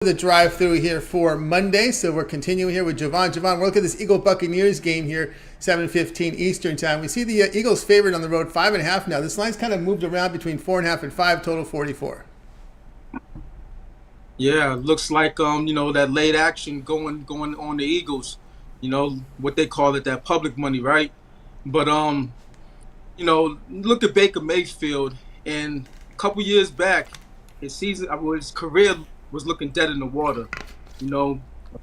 The drive-through here for Monday, so we're continuing here with Javon. Javon, we're looking at this Eagle Buccaneers game here, 7:15 Eastern time. We see the Eagles favored on the road, 5.5 now. This line's kind of moved around between 4.5 and 5, total 44. Yeah, looks like that late action going on the Eagles. What they call it, that public money, right? But look at Baker Mayfield, and a couple years back, his career was looking dead in the water. A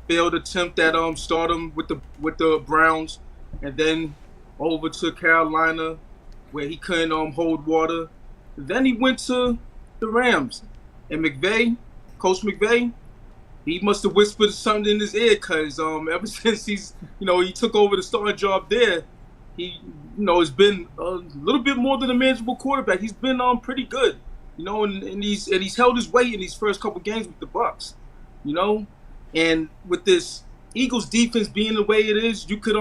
failed attempt at stardom with the Browns, and then over to Carolina, where he couldn't hold water. Then he went to the Rams, and Coach McVay, he must have whispered something in his ear, because ever since he took over the starting job there, he has been a little bit more than a manageable quarterback. He's been pretty good, and he's held his weight in these first couple games with the Bucs, and with this Eagles defense being the way it is, you could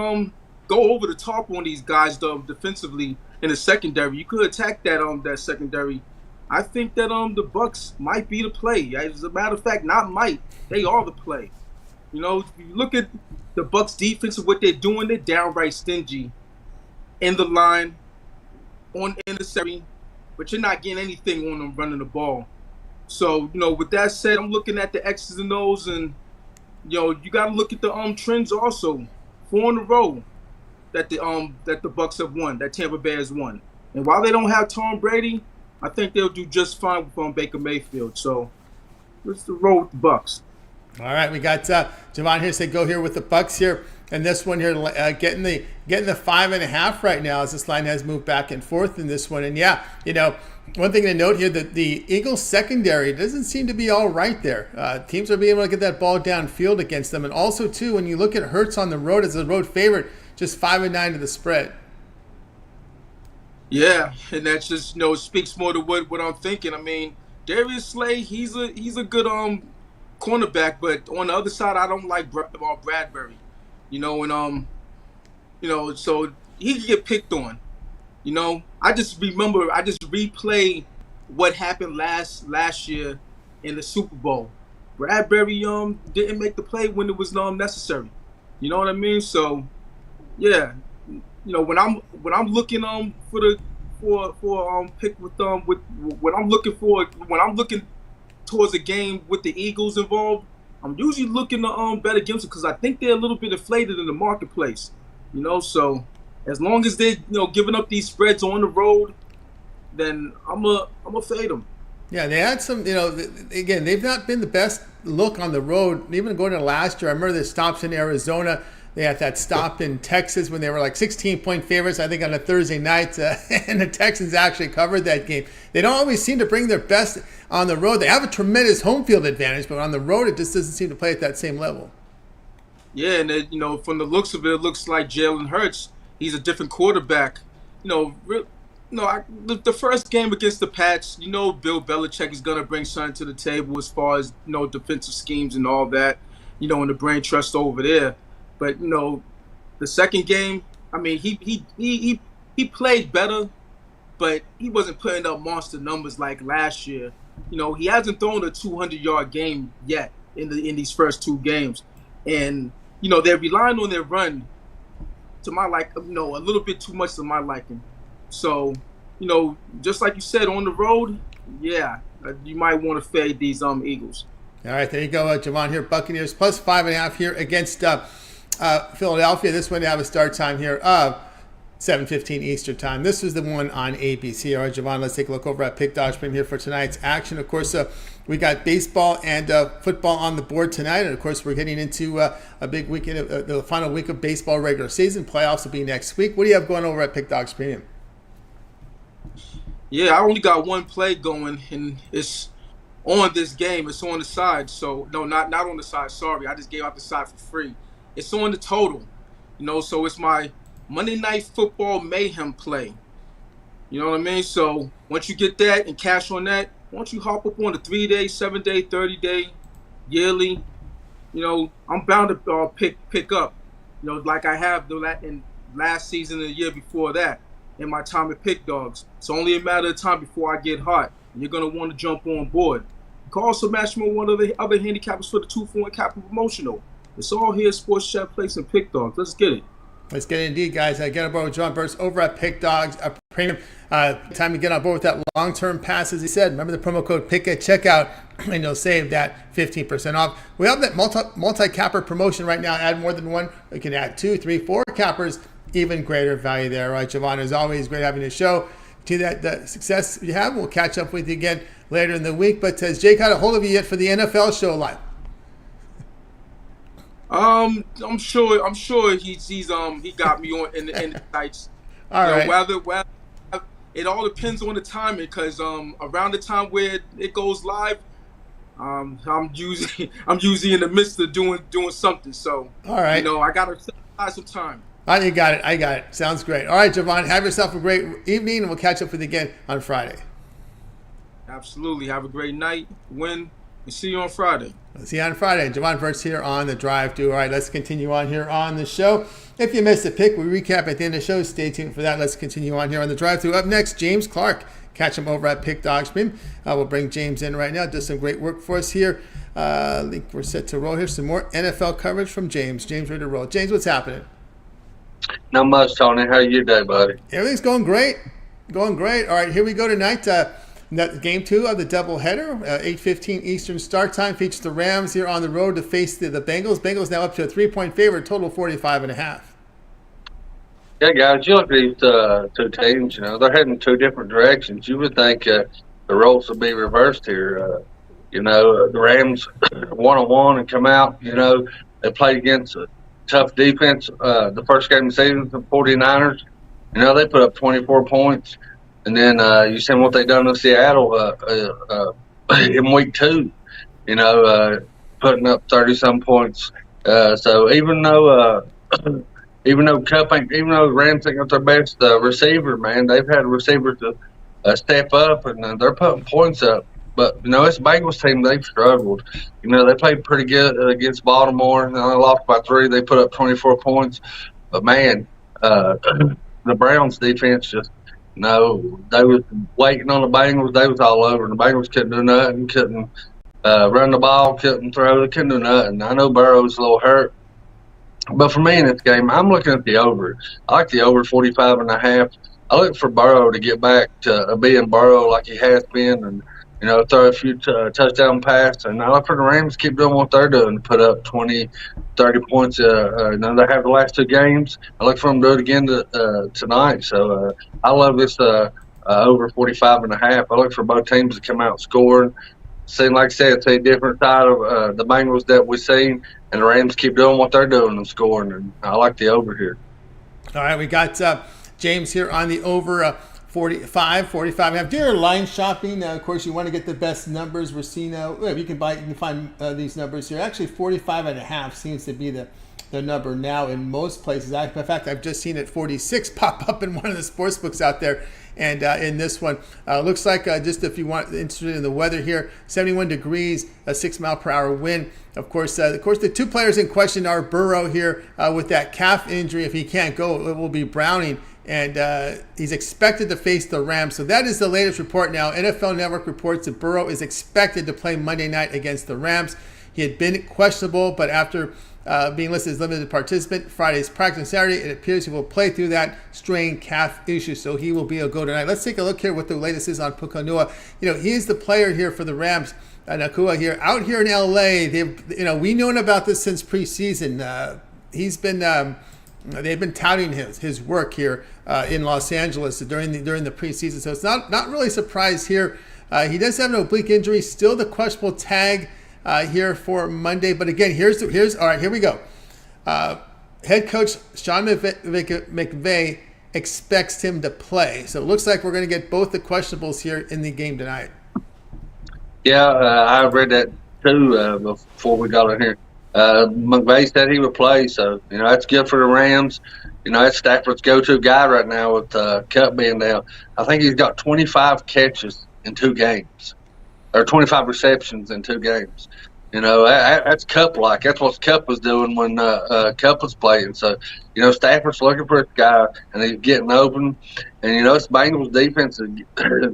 go over the top on these guys defensively in the secondary. You could attack that secondary. I think that the Bucs might be the play. As a matter of fact, not might. They are the play. If you look at the Bucs defense and what they're doing, they're downright stingy in the line, in the secondary, but you're not getting anything on them running the ball. So, with that said, I'm looking at the X's and O's, and you got to look at the trends also. 4 in a row that the Bucs have won, that Tampa Bay has won. And while they don't have Tom Brady, I think they'll do just fine with Baker Mayfield. So let's roll with the Bucs. All right, we got Javon here say go here with the Bucs here, and this one here getting the 5.5 right now as this line has moved back and forth in this one. And yeah, one thing to note here that the Eagles secondary doesn't seem to be all right there. Teams are being able to get that ball downfield against them, and also too when you look at Hurts on the road as a road favorite, just 5-9 to the spread. Yeah, and that just speaks more to what I'm thinking. I mean, Darius Slay, he's a good cornerback, but on the other side, I don't like Bradbury. So he can get picked on. I just replay what happened last year in the Super Bowl. Bradbury didn't make the play when it was necessary. You know what I mean? So yeah. When I'm looking for pick with what I'm looking for when I'm looking towards a game with the Eagles involved, I'm usually looking to bet against them because I think they're a little bit inflated in the marketplace. So as long as they're giving up these spreads on the road, then I'm a fade them. Yeah, they had some, again, they've not been the best look on the road. Even going to last year, I remember the stops in Arizona. They had that stop in Texas when they were like 16-point favorites, I think, on a Thursday night, and the Texans actually covered that game. They don't always seem to bring their best on the road. They have a tremendous home field advantage, but on the road, it just doesn't seem to play at that same level. Yeah, and from the looks of it, it looks like Jalen Hurts, he's a different quarterback. The first game against the Pats, Bill Belichick is going to bring something to the table as far as, defensive schemes and all that, and the brain trust over there. But the second game, I mean, he played better, but he wasn't putting up monster numbers like last year. He hasn't thrown a 200-yard game yet in these first 2 games, and they're relying on their run to my a little bit too much to my liking. So just like you said, on the road, yeah, you might want to fade these Eagles. All right, there you go, Javon here. Buccaneers plus 5.5 here against Philadelphia. This one to have a start time here of 7:15 Eastern time. This is the one on ABC. All right, Javon, let's take a look over at Pick Dodge Premium here for tonight's action. Of course, we got baseball and football on the board tonight, and of course, we're getting into a big weekend, the final week of baseball regular season. Playoffs will be next week. What do you have going over at Pick Dodge Premium? Yeah, I only got one play going, and it's on this game. It's on the side. So no, not on the side. Sorry, I just gave out the side for free. It's on the total, so it's my Monday Night Football Mayhem play. You know what I mean? So once you get that and cash on that, once you hop up on the 3-day, 7-day, 30-day, yearly, I'm bound to pick up, like I have in last season and the year before that in my time at Pick Dogs. It's only a matter of time before I get hot, and you're going to want to jump on board. You can also match me on one of the other handicappers for the 2-for-1 capital promotional. It's all here, Sports Chat Place and Pick Dogs. Let's get it. Let's get it indeed, guys. Get on board with Javon Burst over at Pick Dogs, a premium. Time to get on board with that long-term pass, as he said. Remember the promo code PICK at checkout, and you'll save that 15% off. We have that multi-capper promotion right now. Add more than one. You can add 2, 3, 4 cappers. Even greater value there. All right, Javon, as always, great having you show. To that success you have, we'll catch up with you again later in the week. But has Jake got a hold of you yet for the NFL show live? I'm sure he got me on in the sites. All right. Whether it all depends on the timing, because around the time where it goes live, I'm usually in the midst of doing something. So all right, I gotta set aside some time. Oh, you got it. I got it. Sounds great. All right, Javon, have yourself a great evening, and we'll catch up with you again on Friday. Absolutely. Have a great night. Win. And see you on Friday. See you on Friday. Javon Verts here on the Drive Thru. All right, let's continue on here on the show. If you missed a pick, we recap at the end of the show. Stay tuned for that. Let's continue on here on the Drive Thru. Up next, James Clark. Catch him over at Pick Dog Stream. We'll bring James in right now. Does some great work for us here. I think we're set to roll here. Some more NFL coverage from James. James, ready to roll. James, what's happening? Not much, Tony. How you doing, buddy? Everything's going great. Going great. All right, here we go tonight. Game 2 of the doubleheader, 8:15 Eastern start time, features the Rams here on the road to face the Bengals. Bengals now up to a 3-point favorite, total 45.5. Yeah, guys, you look at these two teams, they're heading two different directions. You would think the roles would be reversed here. The Rams 1-1 and come out, they played against a tough defense the first game of the season, the 49ers. They put up 24 points. And then you seen what they done in Seattle in week 2, putting up 30-some points. So even though the Rams ain't got their best receiver, man, they've had receivers to step up, and they're putting points up. But this Bengals team, they've struggled. They played pretty good against Baltimore, and they lost by 3. They put up 24 points. But man, the Browns defense just. No, they was waiting on the Bengals. They was all over. The Bengals couldn't do nothing, couldn't run the ball, couldn't throw. They couldn't do nothing. I know Burrow's a little hurt. But for me in this game, I'm looking at the over. I like the over 45.5. I look for Burrow to get back to being Burrow like he has been and, throw a few touchdown passes. And I look for the Rams to keep doing what they're doing, put up 20, 30 points. They have the last 2 games. I look for them to do it again tonight. So I love this over 45.5. I look for both teams to come out scoring. Seem like I said, it's a different side of the Bengals that we've seen, and the Rams keep doing what they're doing and scoring. And I like the over here. All right, we got James here on the over 45.5. Do your line shopping. Of course, you want to get the best numbers. We're seeing you can find these numbers here. Actually, 45.5 seems to be the number now in most places. In fact, I've just seen it 46 pop up in one of the sports books out there. And in this one, looks like just if you want interested in the weather here, 71 degrees, a 6-mile-per-hour wind. Of course, the 2 players in question are Burrow here with that calf injury. If he can't go, it will be Browning. And he's expected to face the Rams. So that is the latest report now. NFL Network reports that Burrow is expected to play Monday night against the Rams. He had been questionable, but after being listed as limited participant Friday's practice and Saturday, it appears he will play through that strained calf issue. So he will be a go tonight. Let's take a look here what the latest is on Puka Nacua. He is the player here for the Rams. Nacua here out here in LA. We've known about this since preseason. He's been. They've been touting his work here in Los Angeles during the preseason, so it's not really a surprise here. He does have an oblique injury, still the questionable tag here for Monday. But again, here's all right. Here we go. Head coach Sean McVay expects him to play, so it looks like we're going to get both the questionables here in the game tonight. Yeah, I read that too before we got in here. McVay said he would play, so that's good for the Rams. That's Stafford's go-to guy right now with Cup being down. I think he's got 25 catches in 2 games, or 25 receptions in 2 games. That's Cup-like. That's what Cup was doing when Cup was playing. So, Stafford's looking for this guy, and he's getting open. And this Bengals defense is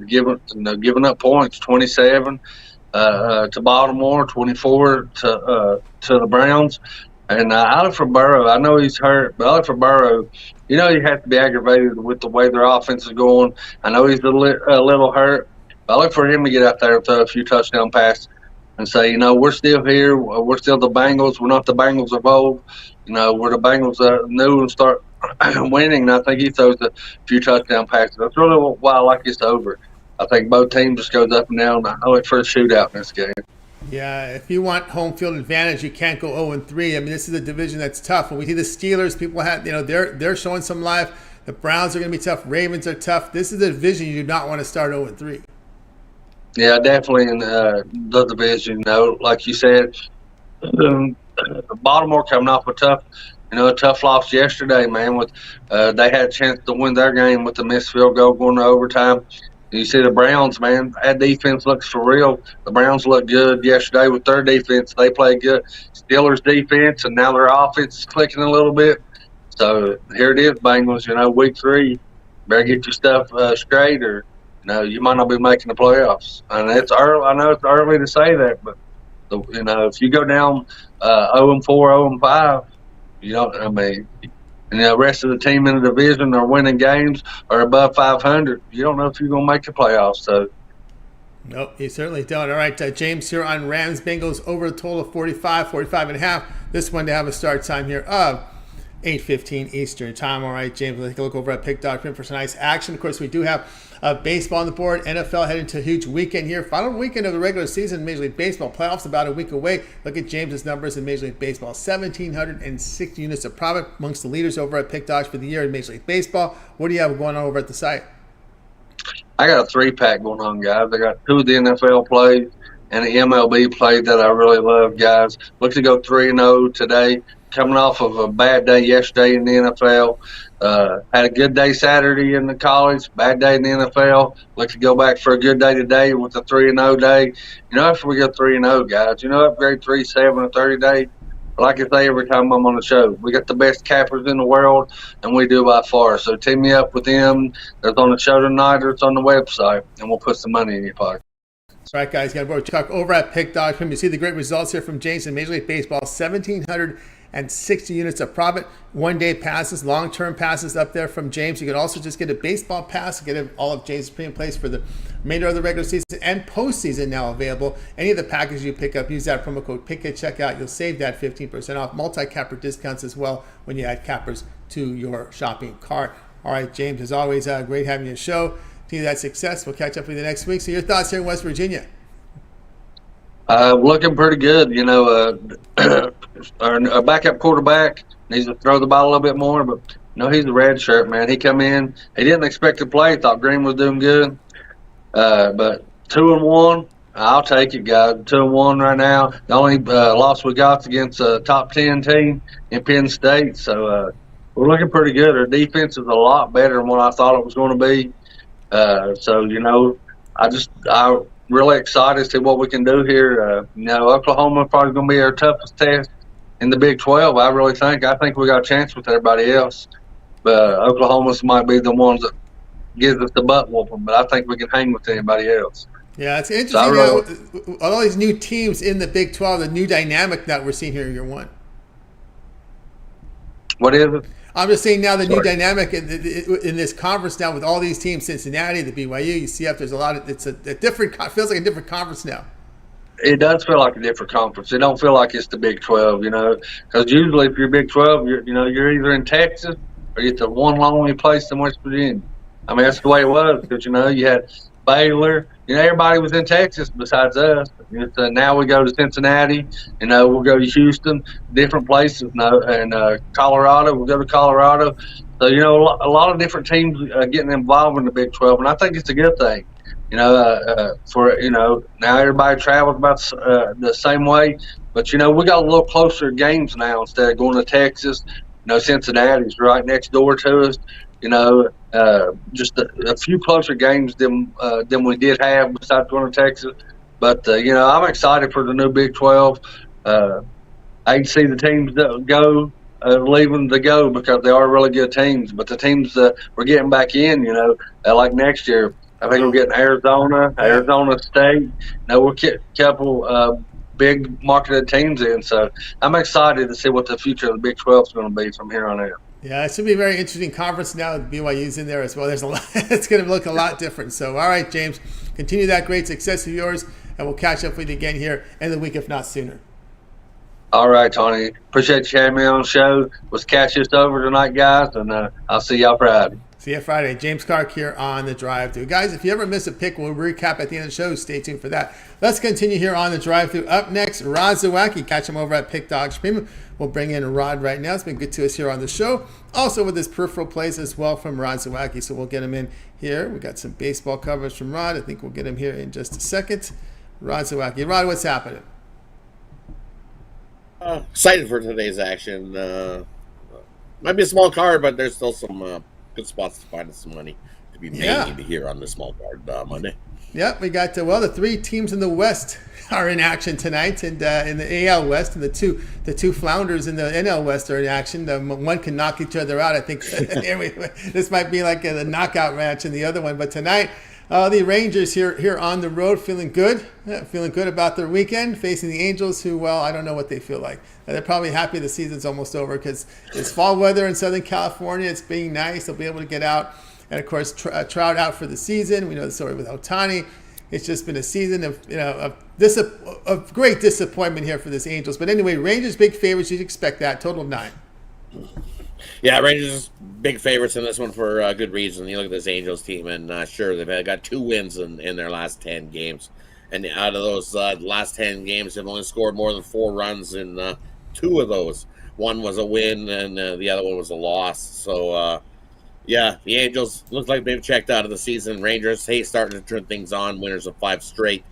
giving up points, 27. to Baltimore, 24 to the Browns. And I look for Burrow. I know he's hurt, but I look for Burrow. You know, you have to be aggravated with the way their offense is going. I know he's a little hurt. But I look for him to get out there and throw a few touchdown passes and say, you know, we're still here. We're still the Bengals. We're not the Bengals of old. You know, we're the Bengals that knew and start winning. And I think he throws a few touchdown passes. That's really why I like this over. I think both teams just goes up and down. I look for a shootout in this game. Yeah, if you want home field advantage, you can't go 0-3. I mean, this is a division that's tough. When we see the Steelers, people have, you know, they're showing some life. The Browns are going to be tough. Ravens are tough. This is a division you do not want to start 0-3. Yeah, definitely in the division. You know, like you said, Baltimore coming off a tough loss yesterday, man. With they had a chance to win their game with the missed field goal going to overtime. You see the Browns, man, that defense looks for real. The Browns looked good yesterday with their defense. They played good. Steelers defense, and now their offense is clicking a little bit. So here it is, Bengals, you know, week 3. Better get your stuff straight or, you know, you might not be making the playoffs. And it's early. I know it's early to say that, but, you know, if you go down 0-4, 0-5, you don't, I mean, and the rest of the team in the division are winning games or above 500. You don't know if you're going to make the playoffs. So, nope, you certainly don't. All right, James here on Rams Bengals over the total of 45.5. This one to have a start time here of 8:15 Eastern time. All right, James, let's take a look over at pick.com for some nice action. Of course, we do have baseball on the board. NFL heading to a huge weekend here. Final weekend of the regular season. Major League Baseball playoffs about a week away. Look at James's numbers in Major League Baseball. 1,760 units of profit amongst the leaders over at Pick Dodge for the year in Major League Baseball. What do you have going on over at the site? I got a 3-pack going on, guys. I got 2 of the NFL plays and the MLB play that I really love, guys. Look to go 3-0 today. Coming off of a bad day yesterday in the NFL. Had a good day Saturday in the college, bad day in the NFL. Look to go back for a good day today with a 3-0 day. You know, after we go 3-0, guys, you know, upgrade 3-7 a 30 day. Like I say every time I'm on the show, we got the best cappers in the world, and we do by far. So team me up with them. It's on the show tonight or it's on the website, and we'll put some money in your pocket. That's right, guys. Got to talk over at Pick.com. You see the great results here from James in Major League Baseball. 1,760 units of profit. One-day passes, long-term passes up there from James. You can also just get a baseball pass, get all of James' premium plays for the remainder of the regular season and postseason now available. Any of the packages you pick up, use that promo code PICK at checkout. You'll save that 15% off. Multi-capper discounts as well when you add cappers to your shopping cart. All right, James, as always, great having you on the show. To that success. We'll catch up with you next week. So your thoughts here in West Virginia? Looking pretty good. You know, our backup quarterback needs to throw the ball a little bit more, but you know, he's a red shirt, man. He come in, he didn't expect to play, thought Green was doing good. But 2-1, I'll take it, guys. 2-1 right now. The only loss we got against a top 10 team in Penn State. So we're looking pretty good. Our defense is a lot better than what I thought it was going to be. So, you know, I'm really excited to see what we can do here. You know, Oklahoma probably going to be our toughest test in the Big 12. I really think. I think we got a chance with everybody else. But Oklahoma might be the ones that gives us the butt whooping. But I think we can hang with anybody else. Yeah, it's interesting. All these new teams in the Big 12, the new dynamic that we're seeing here in year one. What is it? I'm just saying now the new dynamic in this conference now with all these teams, Cincinnati, the BYU, UCF, there's a lot of, it's a different, feels like a different conference now. It does feel like a different conference. It don't feel like it's the Big 12, you know, because usually if you're Big 12, you're either in Texas or you're at the one lonely place in West Virginia. I mean, that's the way it was because, you know, you had Baylor. You know, everybody was in Texas besides us. Now we go to Cincinnati. You know, we'll go to Houston, different places. And Colorado, we'll go to Colorado. So, you know, a lot of different teams getting involved in the Big 12, and I think it's a good thing. You know, now everybody travels about the same way. But, you know, we got a little closer games now instead of going to Texas. You know, Cincinnati's right next door to us. You know, just a few closer games than we did have besides going to Texas. But, you know, I'm excited for the new Big 12. I can see the teams that go, leaving to go because they are really good teams. But the teams that we're getting back in, you know, like next year, I think we're getting Arizona State. We're getting a couple big marketed teams in. So I'm excited to see what the future of the Big 12 is going to be from here on out. Yeah, it should be a very interesting conference now with BYU's in there as well. There's a lot. It's going to look a lot different. So, all right, James, continue that great success of yours, and we'll catch up with you again here in the week, if not sooner. All right, Tony. Appreciate you having me on the show. Let's catch this over tonight, guys, and I'll see y'all Friday. See you Friday. James Clark here on The Drive-Thru. Guys, if you ever miss a pick, we'll recap at the end of the show. Stay tuned for that. Let's continue here on The Drive-Thru. Up next, Rod Zawacki. Catch him over at Pick Dogs Premium. We'll bring in Rod right now. It's been good to us here on the show. Also with his peripheral plays as well from Rod Zawacki. So we'll get him in here. We got some baseball coverage from Rod. I think we'll get him here in just a second. Rod Zawacki. Rod, what's happening? Excited for today's action. Might be a small card, but there's still some good spots to find some money to be made here on the small card Monday. Yep, we got the three teams in the West are in action tonight, and in the AL West, and the two flounders in the NL West are in action. One can knock each other out. I think this might be like the knockout match in the other one. But tonight, the Rangers here on the road, feeling good about their weekend, facing the Angels, who, well, I don't know what they feel like. They're probably happy the season's almost over because it's fall weather in Southern California. It's being nice. They'll be able to get out. And, of course, Trout out for the season. We know the story with Ohtani. It's just been a season of great disappointment here for this Angels. But anyway, Rangers big favorites. You'd expect that. Total of 9. Yeah, Rangers big favorites in this one for good reason. You look at this Angels team, and sure, they've got 2 wins in their last 10 games. And out of those last 10 games, they've only scored more than 4 runs in 2 of those. One was a win, and the other one was a loss. So, yeah, the Angels look like they've checked out of the season. Rangers, starting to turn things on, winners of 5 straight.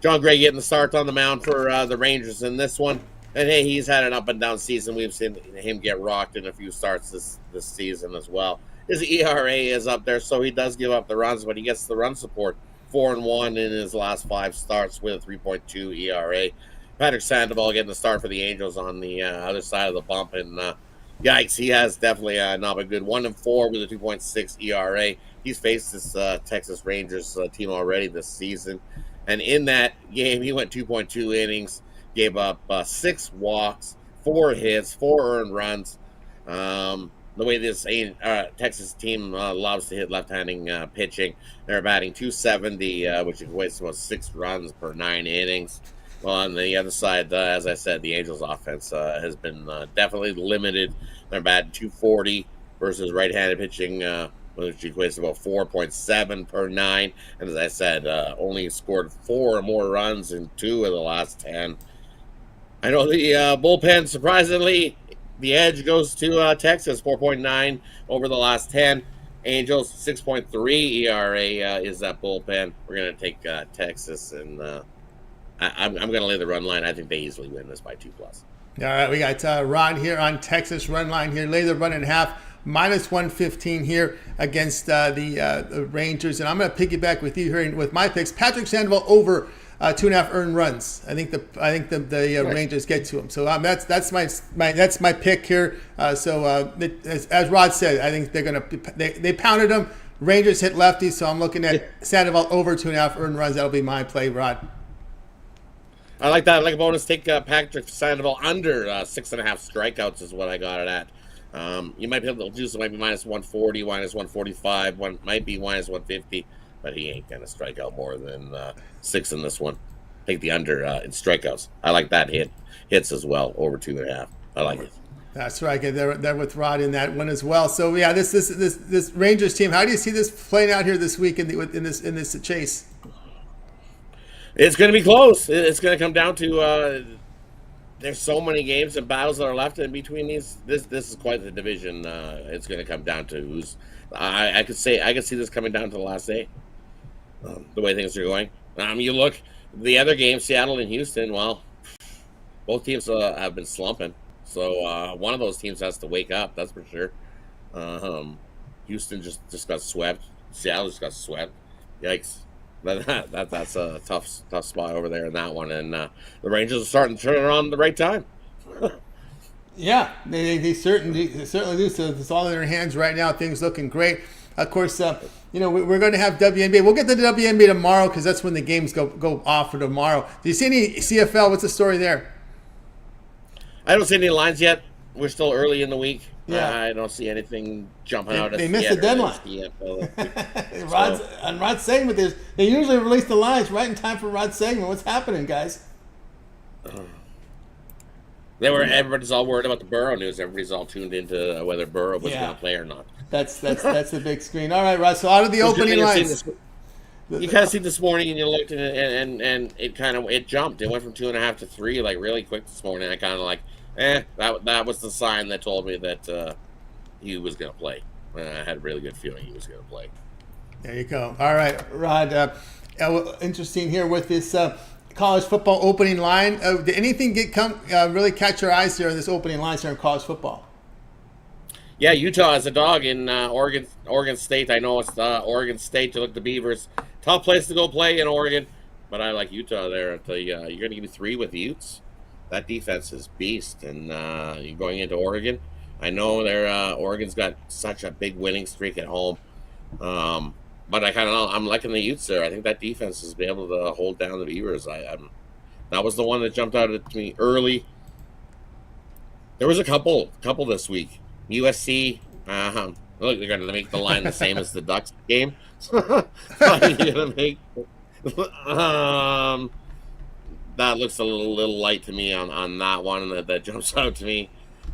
John Gray getting the start on the mound for the Rangers in this one. And, he's had an up-and-down season. We've seen him get rocked in a few starts this season as well. His ERA is up there, so he does give up the runs, but he gets the run support. 4-1 in his last 5 starts with a 3.2 ERA. Patrick Sandoval getting the start for the Angels on the other side of the bump, and yikes, he has definitely not been good. 1-4 with a 2.6 ERA. He's faced this Texas Rangers team already this season, and in that game, he went 2.2 innings, gave up 6 walks, 4 hits, 4 earned runs. The way this Texas team loves to hit left-handing pitching, they're batting .270, which equates to about 6 runs per 9 innings. Well, on the other side, as I said, the Angels' offense has been definitely limited. They're batting .240 versus right-handed pitching, which equates to about 4.7 per 9. And as I said, only scored 4 or more runs in 2 of the last 10. I know the bullpen, surprisingly, the edge goes to Texas, 4.9 over the last 10. Angels, 6.3 ERA is that bullpen. We're going to take Texas, and I'm going to lay the run line. I think they easily win this by 2+. All right, we got Rod here on Texas run line here. Lay the run in half, -115 here against the Rangers. And I'm going to piggyback with you here with my picks. Patrick Sandoval over 2.5 earned runs. I think the nice. Rangers get to him. So that's my pick here. As Rod said, I think they pounded him. Rangers hit lefties, so I'm looking at Sandoval over 2.5 earned runs. That'll be my play, Rod. I like that. I like a bonus. Take Patrick Sandoval under 6.5 strikeouts is what I got it at. You might be able to do some. Might be -140, -145, might be -150. But he ain't going to strike out more than 6 in this one. Take the under in strikeouts. I like that hits as well, over 2.5. I like it. That's right. They're with Rod in that one as well. So yeah, this Rangers team. How do you see this playing out here this week in this chase? It's going to be close. It's going to come down to there's so many games and battles that are left in between these. This is quite the division. It's going to come down to who's. I could see this coming down to the last 8. The way things are going. You look, the other games, Seattle and Houston, well, both teams have been slumping. So one of those teams has to wake up, that's for sure. Houston just got swept. Seattle just got swept. Yikes. That's a tough spot over there in that one. And the Rangers are starting to turn it on at the right time. Yeah, they certainly do. So it's all in their hands right now. Things looking great. Of course, we're going to have WNBA. We'll get to the WNBA tomorrow because that's when the games go off for tomorrow. Do you see any CFL? What's the story there? I don't see any lines yet. We're still early in the week. Yeah. I don't see anything jumping out. They missed the deadline. On Rod's segment, they usually release the lines right in time for Rod's segment. What's happening, guys? Everybody's all worried about the Burrow news. Everybody's all tuned into whether Burrow was going to play or not. That's the big screen. All right, Rod. So out of the opening lines, you kind of see this morning, and you looked at it, and it jumped. It went from 2.5 to 3 like really quick this morning. I kind of like, that was the sign that told me that he was going to play. I had a really good feeling he was going to play. There you go. All right, Rod. Interesting here with this college football opening line. Did anything really catch your eyes here in this opening line here in college football? Yeah, Utah has a dog in Oregon State. I know it's Oregon State. You look at the Beavers. Tough place to go play in Oregon, but I like Utah there. You're going to give me 3 with the Utes. That defense is beast, and you're going into Oregon. I know Oregon's got such a big winning streak at home, but I'm liking the Utes there. I think that defense has been able to hold down the Beavers. That was the one that jumped out at me early. There was a couple this week. USC, look, they're going to make the line the same as the Ducks game. That looks a little light to me on that one, and that jumps out to me.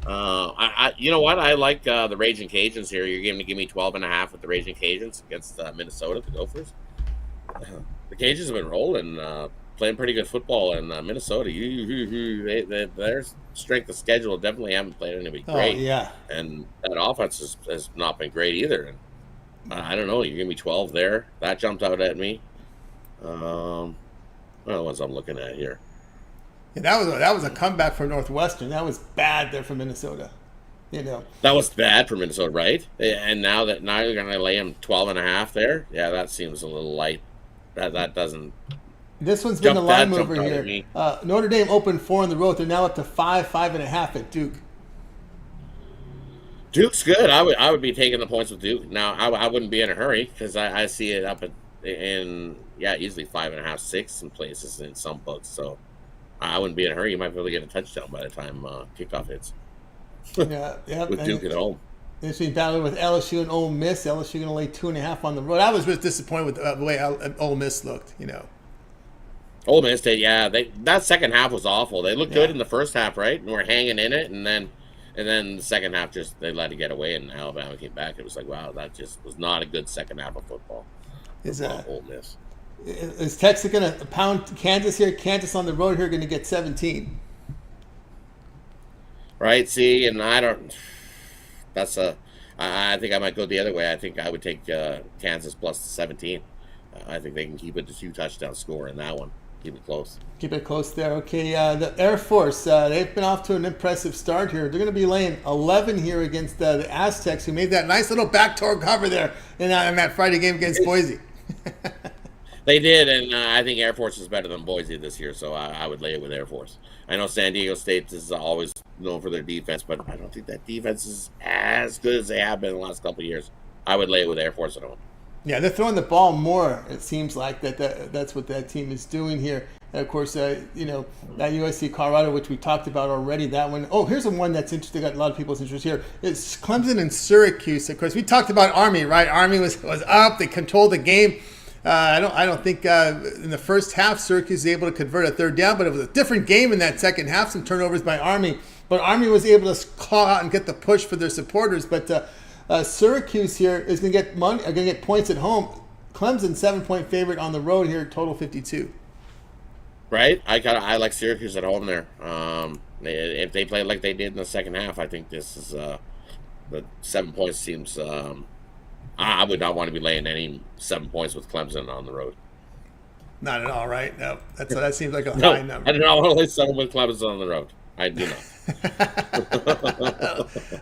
You know what? I like the Raging Cajuns here. You're going to give me 12.5 with the Raging Cajuns against Minnesota, the Gophers. The Cajuns have been rolling, playing pretty good football, and Minnesota, their strength of schedule definitely haven't played anybody great. Oh, yeah. And that offense has not been great either. And I don't know. You give me 12 there. That jumped out at me. What are the ones I'm looking at here? Yeah, that was a comeback for Northwestern. That was bad there for Minnesota. That was bad for Minnesota, right? And now you're going to lay them 12.5 there. Yeah, that seems a little light. That doesn't. This one's been the line mover here. Notre Dame opened 4 on the road. They're now up to 5.5 at Duke. Duke's good. I would be taking the points with Duke. Now I wouldn't be in a hurry because I see it up in easily 5.5, 6 in places in some books. So I wouldn't be in a hurry. You might be able to get a touchdown by the time kickoff hits. With Duke at home. It's been battling with LSU and Ole Miss. LSU going to lay 2.5 on the road. I was really disappointed with the way Ole Miss looked. Ole Miss did, that second half was awful. They looked good in the first half, right? And we're hanging in it, and then the second half they let it get away, and Alabama came back. It was like, wow, that just was not a good second half of football. Ole Miss. Is Texas going to pound Kansas here? Kansas on the road here going to get 17. Right, see, and I think I might go the other way. I think I would take Kansas plus the 17. I think they can keep it to 2 touchdown score in that one. Keep it close. Keep it close there. Okay, the Air Force, they've been off to an impressive start here. They're going to be laying 11 here against the Aztecs, who made that nice little backdoor cover there in that Friday game against Boise. They did, and I think Air Force is better than Boise this year, so I would lay it with Air Force. I know San Diego State is always known for their defense, but I don't think that defense is as good as they have been in the last couple of years. I would lay it with Air Force at home. Yeah, they're throwing the ball more. It seems like that's what that team is doing here. And of course, that USC Colorado, which we talked about already. That one. Oh, here's one that's interesting. Got a lot of people's interest here. It's Clemson and Syracuse. Of course, we talked about Army, right? Army was up. They controlled the game. I don't think in the first half Syracuse was able to convert a third down, but it was a different game in that second half. Some turnovers by Army, but Army was able to claw out and get the push for their supporters. But Syracuse here is going to get money, going to get points at home. Clemson 7-point favorite on the road here, total 52. Right, I like Syracuse at home there. If they play like they did in the second half, I think this is the 7 points seems. I would not want to be laying any 7 points with Clemson on the road. Not at all, right? No, that seems like a high number. I do not want to lay 7 with Clemson on the road. I do not.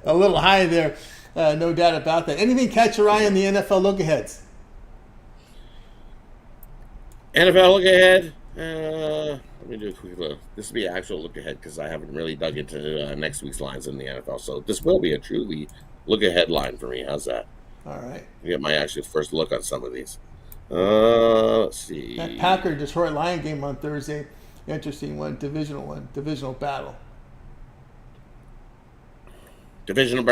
A little high there, no doubt about that. Anything catch your eye in the NFL look-aheads? NFL look-ahead? Let me do a quick look. This will be an actual look-ahead because I haven't really dug into next week's lines in the NFL. So this will be a truly look-ahead line for me. How's that? All right. Get my actual first look on some of these. Let's see. That Packer-Detroit Lion game on Thursday. Interesting one. Divisional battle. Divisional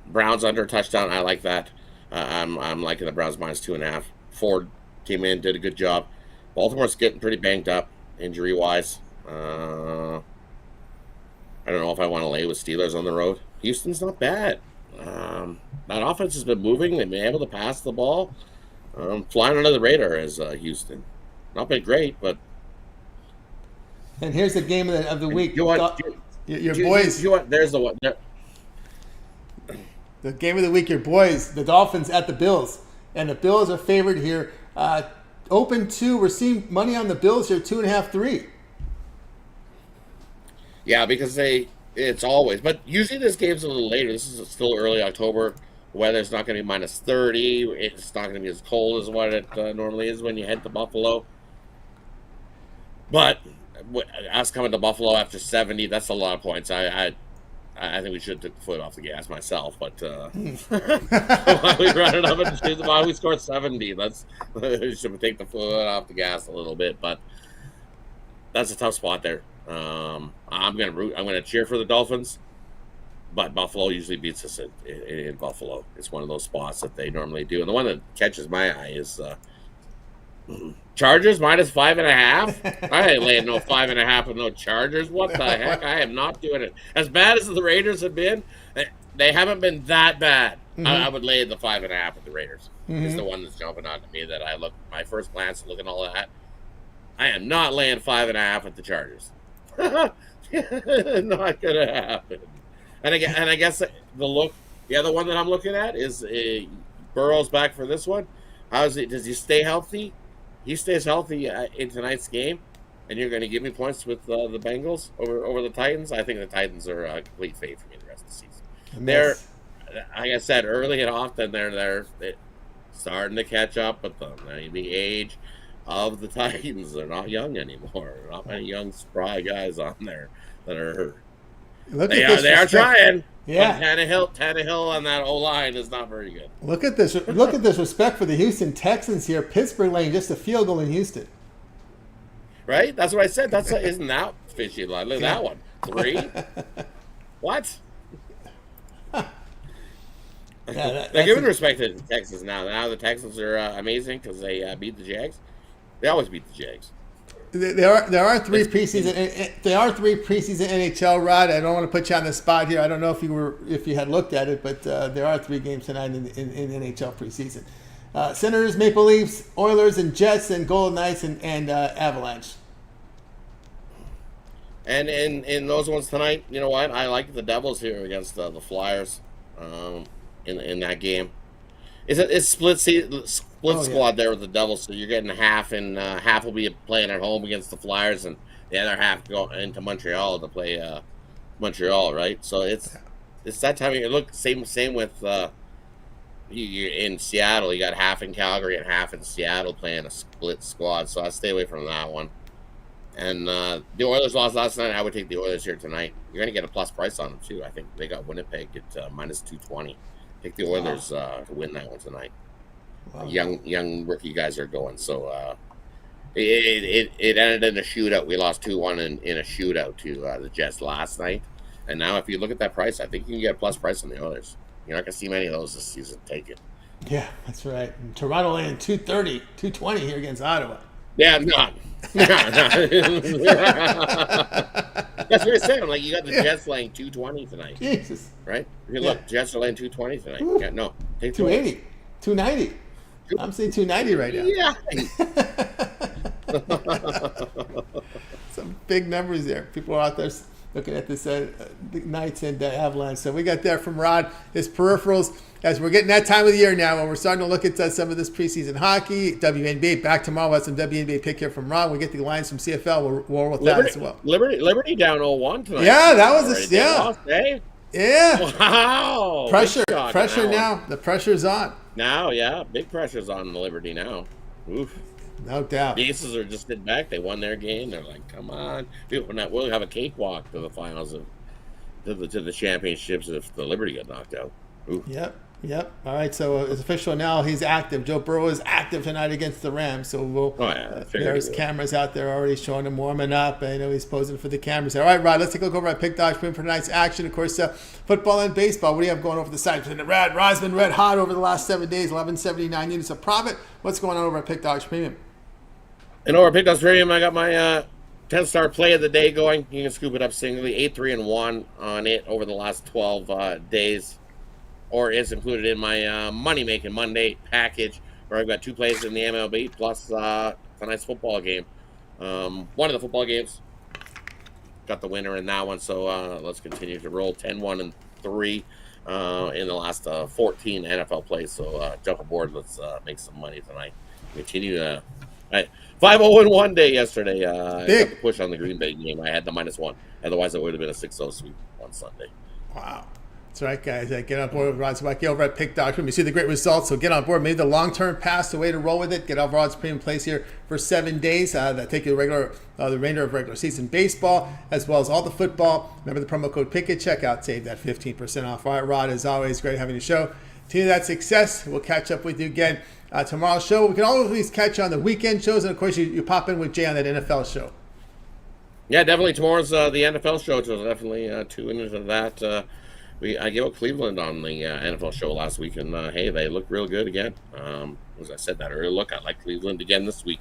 Browns under touchdown. I like that. I'm liking the Browns -2.5. Ford came in, did a good job. Baltimore's getting pretty banged up injury wise. I don't know if I want to lay with Steelers on the road. Houston's not bad. That offense has been moving. They've been able to pass the ball. Flying under the radar as Houston. Not been great, but. And here's the game of the week. Your boys. There's the one. The game of the week, your boys, the Dolphins at the Bills. And the Bills are favored here. Open 2. We're seeing money on the Bills here, 2.5, 3. Yeah, because it's always. But usually this game's a little later. This is still early October. The weather's not going to be -30. It's not going to be as cold as what it normally is when you head to Buffalo. But us coming to Buffalo after 70, that's a lot of points. I think we should take the foot off the gas myself, but while we run it up and while we score 70, we should take the foot off the gas a little bit. But that's a tough spot there. I'm gonna cheer for the Dolphins, but Buffalo usually beats us in Buffalo. It's one of those spots that they normally do, and the one that catches my eye is Chargers -5.5. I ain't laying no 5.5 with no Chargers. What the heck? I am not doing it. As bad as the Raiders have been, they haven't been that bad. Mm-hmm. I would lay the 5.5 with the Raiders. Mm-hmm. It's the one that's jumping out to me that I look. My first glance, looking at all that, I am not laying 5.5 with the Chargers. Not gonna happen. And I guess the other one that I'm looking at is Burrow's back for this one. Does he stay healthy? He stays healthy in tonight's game, and you're going to give me points with the Bengals over the Titans. I think the Titans are a complete fade for me the rest of the season. They're, like I said, early and often they're starting to catch up with them. The age of the Titans, they're not young anymore. Not many young spry guys on there that are. They are trying. Yeah, Tannehill on that O-line is not very good. Look at this! Look at this respect for the Houston Texans here. Pittsburgh laying just a field goal in Houston. Right? That's what I said. Isn't that fishy line? Look at that one. 3. What? They're giving respect to the Texans now. Now the Texans are amazing because they beat the Jags. They always beat the Jags. There are three preseason NHL, Rod. I don't want to put you on the spot here. I don't know if you had looked at it, but there are 3 games tonight in NHL preseason. Senators, Maple Leafs, Oilers, and Jets, and Golden Knights and Avalanche. And in those ones tonight, you know what? I like the Devils here against the Flyers in that game. It's split squad there with the Devils, so you're getting half, and half will be playing at home against the Flyers, and the other half go into Montreal to play Montreal, right? So it's that time of year. Look, same with you're in Seattle. You got half in Calgary and half in Seattle playing a split squad, so I stay away from that one. And the Oilers lost last night. I would take the Oilers here tonight. You're going to get a plus price on them too. I think they got Winnipeg at -220. Take the Oilers to win that one tonight. Wow. Young rookie guys are going. So it ended in a shootout. We lost 2-1 in a shootout to the Jets last night. And now if you look at that price, I think you can get a plus price on the Oilers. You're not going to see many of those this season. Take it. Yeah, that's right. And Toronto laying 220 here against Ottawa. Yeah, no. That's what I said. I'm like, you got the Jets laying 220 tonight. Jesus. Right? Look, Jets are laying 220 tonight. Yeah, no. Take 280. 290. I'm saying 290 right now. Yeah. Some big numbers there. People are out there looking at this the Knights and Avalanche. So we got that from Rod, his peripherals. As we're getting that time of the year now, when we're starting to look at some of this preseason hockey, WNBA, back tomorrow. We'll have some WNBA pick here from Rod. We get the lines from CFL. We'll roll with that as well. Liberty down 0-1 tonight. Yeah, that was Yeah. Wow. Pressure now. The pressure's on. Now, yeah, big pressure's on the Liberty now. Oof. No doubt. The Aces are just sitting back. They won their game. They're like, come on. We'll have a cakewalk to the finals to the championships if the Liberty get knocked out. Oof. Yep. Yep. All right. So it's official now. He's active. Joe Burrow is active tonight against the Rams. So there's cameras out there already showing him warming up. I know he's posing for the cameras. All right, Rod. Let's take a look over at Pick Dodge for tonight's action. Of course, football and baseball. What do you have going over the side? Rod's been red hot over the last 7 days. 1179 units of profit. What's going on over at Pick Dodge Premium? And over at Pick Dodge Premium, I got my 10-star play of the day going. You can scoop it up singly. 8-3-1 on it over the last 12 days. Or is included in my money-making Monday package, where I've got 2 plays in the MLB plus tonight's football game. One of the football games got the winner in that one, so let's continue to roll 10-1-3 in the last 14 NFL plays. So jump aboard. Let's make some money tonight. Continue. 5-0-1 day yesterday. I got the push on the Green Bay game. I had the -1. Otherwise, it would have been a 6-0 sweep on Sunday. Wow. That's right, guys. Get on board with Rod Zawacki over at Pick Dodge. You see the great results, so get on board. Maybe the long-term pass, the way to roll with it. Get off Rod's premium plays here for 7 days. That take you the remainder of regular season baseball, as well as all the football. Remember the promo code PICK at checkout. Save that 15% off. All right, Rod, as always, great having you show. Continue that success. We'll catch up with you again tomorrow's show. We can always catch you on the weekend shows, and of course, you pop in with Jay on that NFL show. Yeah, definitely. Tomorrow's the NFL show, so definitely tune into that. I gave up Cleveland on the NFL show last week, and hey, they look real good again. As I said that earlier, I like Cleveland again this week,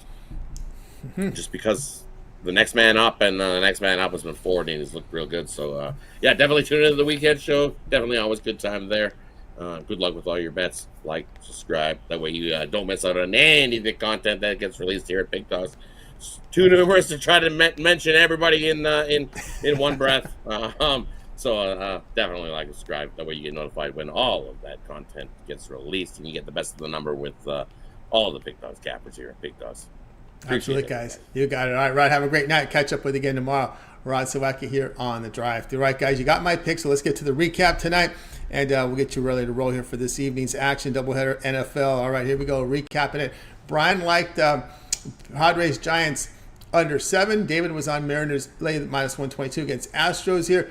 just because the next man up and the next man up has been forward and he's looked real good. So yeah, definitely tune into the weekend show. Definitely always good time there. Good luck with all your bets. Like, subscribe. That way you don't miss out on any of the content that gets released here at Big Dogs. It's too numerous to try to mention everybody in one breath. So definitely like and subscribe. That way you get notified when all of that content gets released, and you get the best of the number with all of the Big Dogs cappers here at Big Dogs. Absolutely, guys. You got it. All right, Rod, have a great night. Catch up with you again tomorrow. Rod Zawacki here on the drive. All right, guys, you got my picks, so let's get to the recap tonight, and we'll get you ready to roll here for this evening's action doubleheader NFL. All right, here we go, recapping it. Brian liked Padres Giants under 7. David was on Mariners lay -122 against Astros here.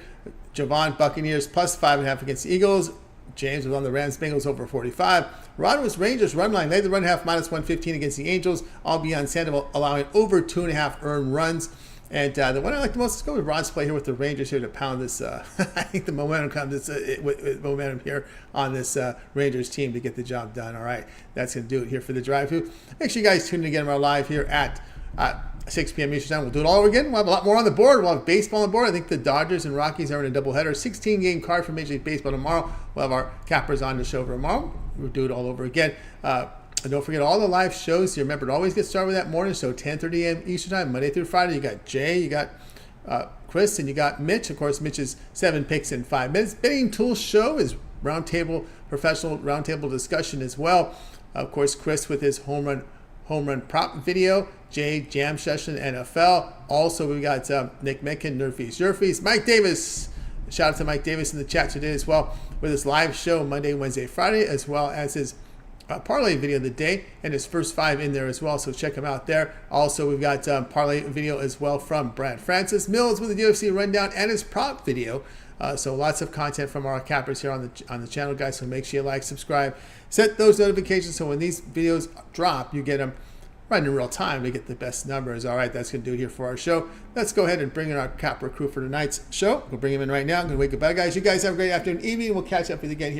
Javon Buccaneers plus 5.5 against the Eagles. James was on the Rams Bengals over 45. Rod was Rangers run line. Laid the run half -115 against the Angels. All beyond Sandoval allowing over 2.5 earned runs. And the one I like the most is go with Rod's play here with the Rangers here to pound this. I think the momentum comes with momentum here on this Rangers team to get the job done. All right, that's going to do it here for the drive-through. Make sure you guys tune in again. We're live here at 6 p.m. Eastern Time. We'll do it all over again. We'll have a lot more on the board. We'll have baseball on the board. I think the Dodgers and Rockies are in a doubleheader. 16-game card for Major League Baseball tomorrow. We'll have our cappers on the show for tomorrow. We'll do it all over again. And don't forget all the live shows. You remember to always get started with that morning show, 10:30 a.m. Eastern Time, Monday through Friday. You got Jay, you got Chris, and you got Mitch. Of course, Mitch's 7 picks in 5 minutes. Betting Tools Show is professional roundtable discussion as well. Of course, Chris with his home run prop video. Jay, Jam Session, NFL. Also, we got Nick Metcalf, Nerfies, Yerfies. Mike Davis. Shout out to Mike Davis in the chat today as well with his live show Monday, Wednesday, Friday, as well as his parlay video of the day and his first 5 in there as well. So check him out there. Also, we've got parlay video as well from Brad Francis Mills with the UFC rundown and his prop video. So lots of content from our cappers here on the channel, guys. So make sure you like, subscribe, set those notifications so when these videos drop, you get them right in real time to get the best numbers. All right, that's going to do it here for our show. Let's go ahead and bring in our capper crew for tonight's show. We'll bring him in right now. I'm going to wake up. Bye, guys. You guys have a great afternoon, evening. We'll catch up with you again here